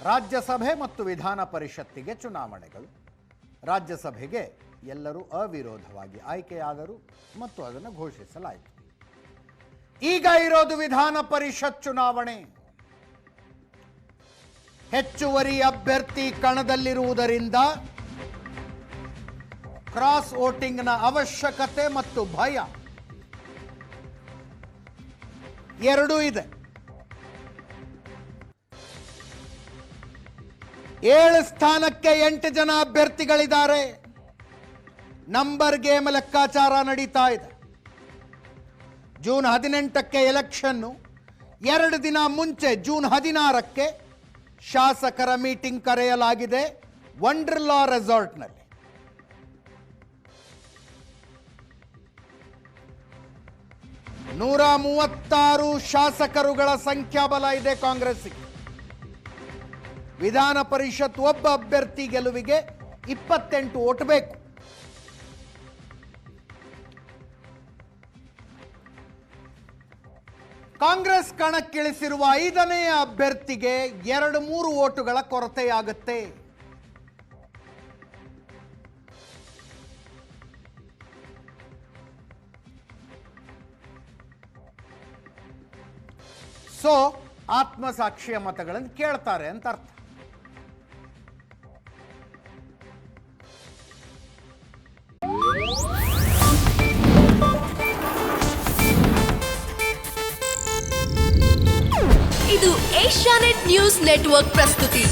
ರಾಜ್ಯಸಭೆ ಮತ್ತು ವಿಧಾನ ಪರಿಷತ್ತಿಗೆ ಚುನಾವಣೆಗಳು. ರಾಜ್ಯಸಭೆಗೆ ಎಲ್ಲರೂ ಅವಿರೋಧವಾಗಿ ಆಯ್ಕೆಯಾದರು ಮತ್ತು ಅದನ್ನು ಘೋಷಿಸಲಾಯಿತು. ಈಗ ಇರೋದು ವಿಧಾನ ಪರಿಷತ್ ಚುನಾವಣೆ. ಹೆಚ್ಚುವರಿ ಅಭ್ಯರ್ಥಿ ಕಣದಲ್ಲಿರುವುದರಿಂದ ಕ್ರಾಸ್ ವೋಟಿಂಗ್ನ ಅವಶ್ಯಕತೆ ಮತ್ತು ಭಯ ಎರಡೂ ಇದೆ. 7 ಸ್ಥಾನಕ್ಕೆ 8 ಜನ ಅಭ್ಯರ್ಥಿಗಳಿದ್ದಾರೆ. ನಂಬರ್ ಗೇಮ್ ಲೆಕ್ಕಾಚಾರ ನಡೀತಾ ಇದೆ. ಜೂನ್ 18ಕ್ಕೆ ಎಲೆಕ್ಷನ್ನು, 2 ದಿನ ಮುಂಚೆ ಜೂನ್ 16ಕ್ಕೆ ಶಾಸಕರ ಮೀಟಿಂಗ್ ಕರೆಯಲಾಗಿದೆ ವಂಡರ್ಲಾ ರೆಸಾರ್ಟ್ನಲ್ಲಿ. ನೂರ 36 ಶಾಸಕರುಗಳ ಸಂಖ್ಯಾಬಲ ಇದೆ ಕಾಂಗ್ರೆಸ್ಸಿಗೆ. ವಿಧಾನ ಪರಿಷತ್ ಒಬ್ಬ ಅಭ್ಯರ್ಥಿ ಗೆಲುವಿಗೆ 28 ಓಟ್ ಬೇಕು. ಕಾಂಗ್ರೆಸ್ ಕಣಕ್ಕಿಳಿಸಿರುವ 5ನೇ ಅಭ್ಯರ್ಥಿಗೆ 2-3 ಓಟುಗಳ ಕೊರತೆಯಾಗುತ್ತೆ. ಸೊ ಆತ್ಮಸಾಕ್ಷಿಯ ಮತಗಳನ್ನು ಕೇಳ್ತಾರೆ ಅಂತ ಅರ್ಥ. ಇದು ಏಷ್ಯಾನೆಟ್ ನ್ಯೂಸ್ ನೆಟ್ವರ್ಕ್ ಪ್ರಸ್ತುತಿ.